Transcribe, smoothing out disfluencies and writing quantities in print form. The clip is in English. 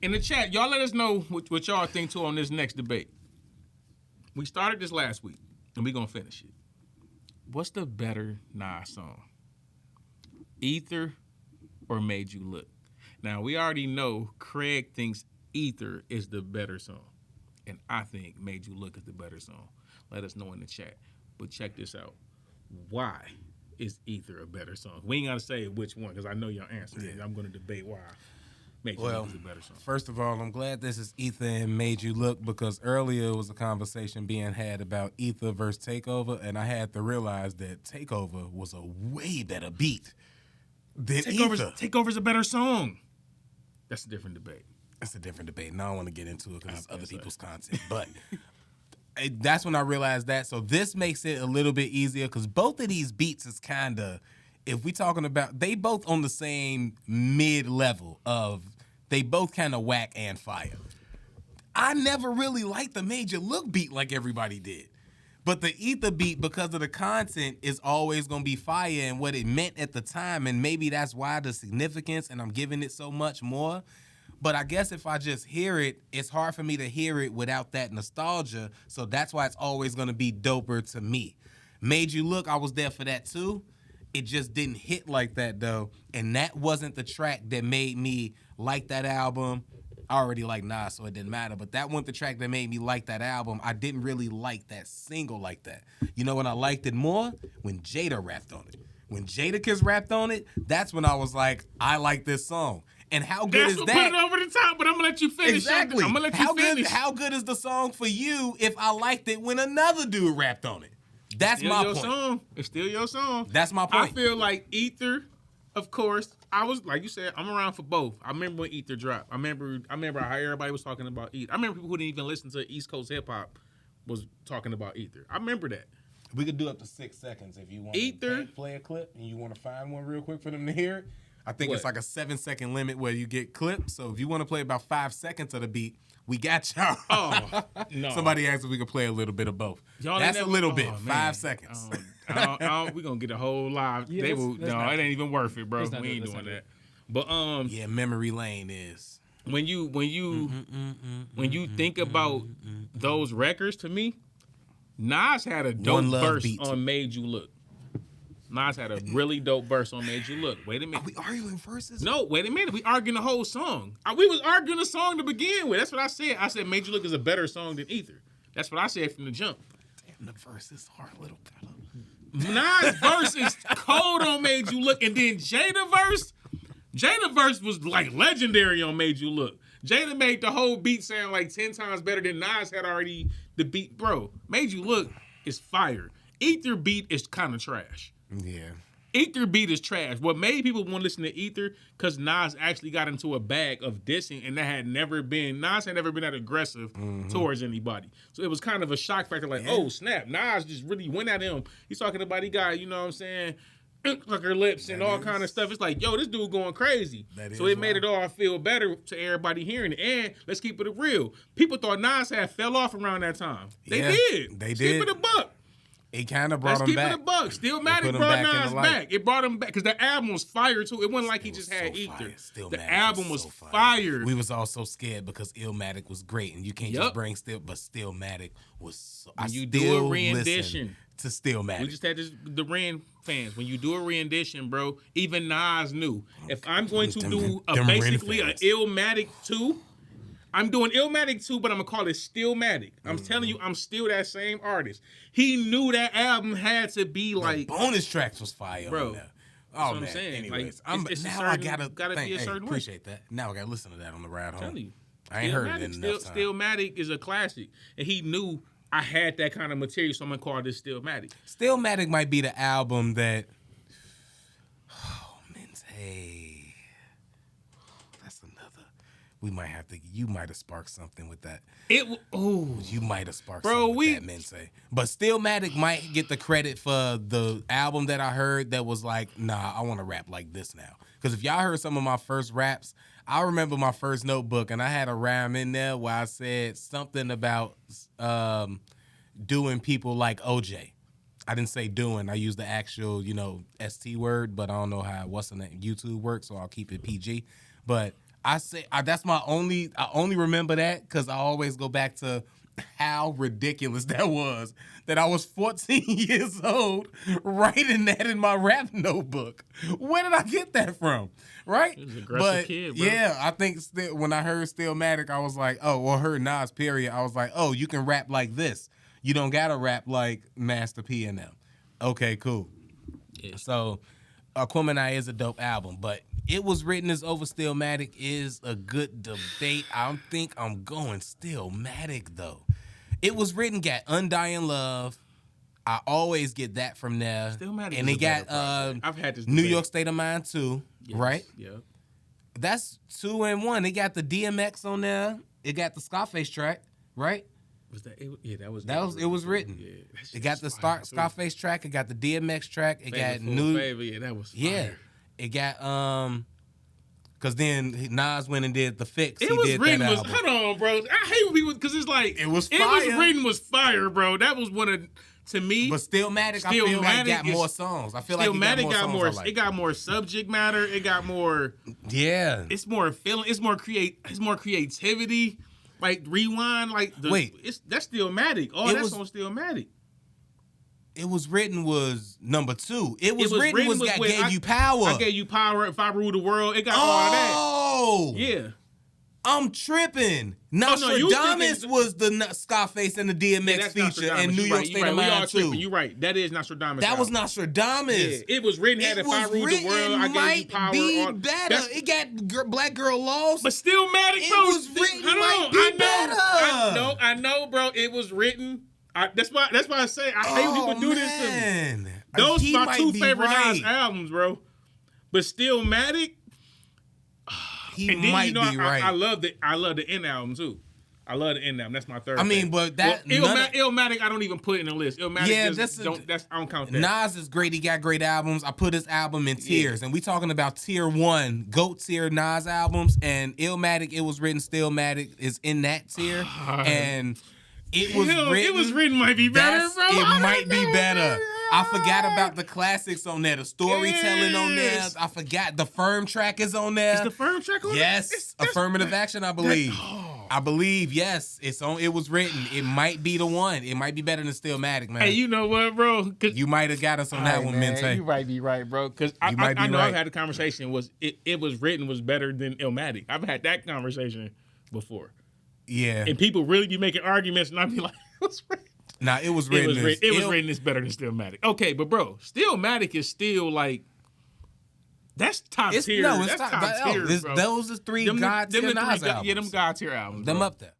In the chat, y'all let us know what y'all think too on this next debate. We started this last week, and we're gonna finish it. What's the better Nas song? Ether or Made You Look? Now, we already know Craig thinks Ether is the better song. And I think Made You Look is the better song. Let us know in the chat. But check this out. Why is Ether a better song? We ain't got to say which one because I know your answer. Yeah. I'm going to debate why Made You Look is a better song. First of all, I'm glad this is Ether and Made You Look because earlier was a conversation being had about Ether versus Takeover, and I had to realize that Takeover was a way better beat than Ether. Takeover's a better song. That's a different debate. That's a different debate, and I don't want to get into it because it's other people's content. But that's when I realized that. So this makes it a little bit easier because both of these beats is kind of, if we talking about, they both on the same mid-level of, they both kind of whack and fire. I never really liked the Made You Look beat like everybody did. But the Ether beat, because of the content, is always going to be fire and what it meant at the time. And maybe that's why the significance, and I'm giving it so much more. But I guess if I just hear it, it's hard for me to hear it without that nostalgia. So that's why it's always going to be doper to me. Made You Look, I was there for that too. It just didn't hit like that though. And that wasn't the track that made me like that album. I already like Nas, so it didn't matter. But that wasn't the track that made me like that album. I didn't really like that single like that. You know when I liked it more? When Jada rapped on it. When Jadakiss rapped on it, that's when I was like, I like this song. And how good is that? That's what put it over the top, but I'm going to let you finish. Exactly. I'm going to let you finish. How good is the song for you if I liked it when another dude rapped on it? That's my point. Song. It's still your song. That's my point. I feel like Ether, of course, I was, like you said, I'm around for both. I remember when Ether dropped. I remember how everybody was talking about Ether. I remember people who didn't even listen to East Coast hip-hop was talking about Ether. I remember that. We could do up to 6 seconds if you want to play a clip and you want to find one real quick for them to hear it. I think it's like a 7-second limit where you get clips. So if you want to play about 5 seconds of the beat, we got y'all. Oh, no. Somebody asked if we could play a little bit of both. That's a little bit. 5 seconds. We're going to get a whole live. Yeah, it ain't even worth it, bro. We ain't doing that. But yeah, memory lane is. When you think about those records, to me, Nas had a dope verse on Made You Look. Nas had a really dope verse on Made You Look. Wait a minute. Are we arguing verses? No, wait a minute. We arguing the whole song. We was arguing the song to begin with. That's what I said. I said Made You Look is a better song than Ether. That's what I said from the jump. Damn, the verses are a little better. Nas' verse is cold on Made You Look, and then Jada verse was like legendary on Made You Look. Jada made the whole beat sound like 10 times better than Nas had already. The beat, bro, Made You Look is fire. Ether beat is kind of trash. Yeah. Ether beat is trash. What made people want to listen to Ether, because Nas actually got into a bag of dissing, and Nas had never been that aggressive towards anybody. So it was kind of a shock factor, like, oh, snap, Nas just really went at him. He's talking about he got, you know what I'm saying, like her lips and all kind of stuff. It's like, yo, this dude going crazy. So it made it all feel better to everybody hearing it. And let's keep it real. People thought Nas had fell off around that time. They did. They did. Keep it a buck. It kind of brought him back. Let's keep it a buck. Stillmatic brought Nas back. It brought him back because the album was fire too. It wasn't like he just had Ether. The album was fire. We was all so scared because Illmatic was great, and you can't just bring but Stillmatic was so. When you do a rendition to Stillmatic, we just had the Ren fans. When you do a rendition, bro, even Nas knew if I'm going to do basically an Illmatic 2. I'm doing Illmatic 2, but I'm going to call it Stillmatic. I'm telling you, I'm still that same artist. He knew that album had to be like... The bonus tracks was fire. Bro. Oh, man. I'm saying. Anyways, like, now I got to be a certain way. Appreciate that. Now I got to listen to that on the ride home. I'm telling you. I ain't heard it in enough time. Stillmatic is a classic. And he knew I had that kind of material, so I'm going to call this Stillmatic. Stillmatic might be the album that... Oh, Mente. We might have to. You might have sparked something with that. You might have sparked something with that, Mente. But Stillmatic might get the credit for the album that I heard that was like, nah, I want to rap like this now. Because if y'all heard some of my first raps, I remember my first notebook, and I had a rhyme in there where I said something about doing people like OJ. I didn't say doing. I used the actual, ST word, but I don't know how what's the name YouTube works, so I'll keep it PG. But That's my only. I only remember that because I always go back to how ridiculous that was. That I was 14 years old writing that in my rap notebook. Where did I get that from? Right? He was an aggressive kid, bro. Yeah, I think when I heard Stillmatic, I was like, oh, or heard Nas, period. I was like, oh, you can rap like this. You don't gotta rap like Master P and them. Okay, cool. Yeah. So, Aquemini is a dope album, but It Was Written Is Over Stillmatic is a good debate. I think I'm going Stillmatic, though. It Was Written got Undying Love. I always get that from there. Stillmatic and is they a better got project. I've had this New debate. York State of Mind too, Yes, right? Yeah. That's 2 and 1. They got the DMX on there. It got the Scarface track, right? Was that? Yeah, that was. It was written. Yeah, It got the Scarface track. It got the DMX track. It got new. Favor. Yeah, that was. Fire. Yeah, it got because then Nas went and did the Fix. It he was did written that was. album. Hold on, bro. I hate when people because it's like It was It fire. Was Written was fire, bro. That was one of to me. But Stillmatic, I feel like got is- more songs. I feel like Stillmatic got more. songs I like. It got more subject matter. It got more. Yeah. It's more feeling. It's more creativity. Like Rewind. Like that's Stillmatic. Oh, that's on Stillmatic. It Was Written was number 2. It Was Was Written Written was was got when Gave You Power. I Gave You Power. If I Rule the World. It got all of that. Oh. Yeah. I'm tripping. no, you was Nostradamus thinking- was the Scarface and the DMX That's feature, Nostradamus. and New You York right, State you of right. We all Mind tripping. too. You right. That is Nostradamus. That was album. Nostradamus. Yeah, it was written. Had It if I was rule the written. world, I It gave you might power. be better. It got Black Girl Lost. But Stillmatic, It bro. was written Hold might on, be I know, better. I know, bro. It was written. That's why I say I hate when people do this to me. Those He my might two be favorite right. Nas albums, bro. But Stillmatic, He and then might you know be right. I love the End album too. I love the End album. That's my third. I mean, favorite. but that Illmatic, I don't even put in the list. Illmatic, Yeah, I don't count that. Nas is great. He got great albums. I put his album in tiers, and we talking about tier 1, GOAT tier Nas albums, and Illmatic, It Was Written, Stillmatic is in that tier, and It Was Written. It Was Written might be better, bro. It might be better. I forgot about the classics on there, the storytelling on there. Yes. I forgot the Firm track is on there. Is the Firm track on Yes, Affirmative Action, I believe. I believe, yes, it's on. It Was Written. It might be the one. It might be better than Stillmatic, man. Hey, you know what, bro? You might have got us on that one, Mente. You might be right, bro. Because I know I've had a conversation. It Was Written was better than Illmatic. I've had that conversation before. Yeah. And people really be making arguments, and I'd be like, "What's written?" Nah, It Was Written. It was written is better than Stillmatic. Okay, but bro, Stillmatic is still like that's top tier. No, it's that's top tier, bro. Those are 3 God tier Nas albums. Yeah, them God tier albums. Them bro. up there.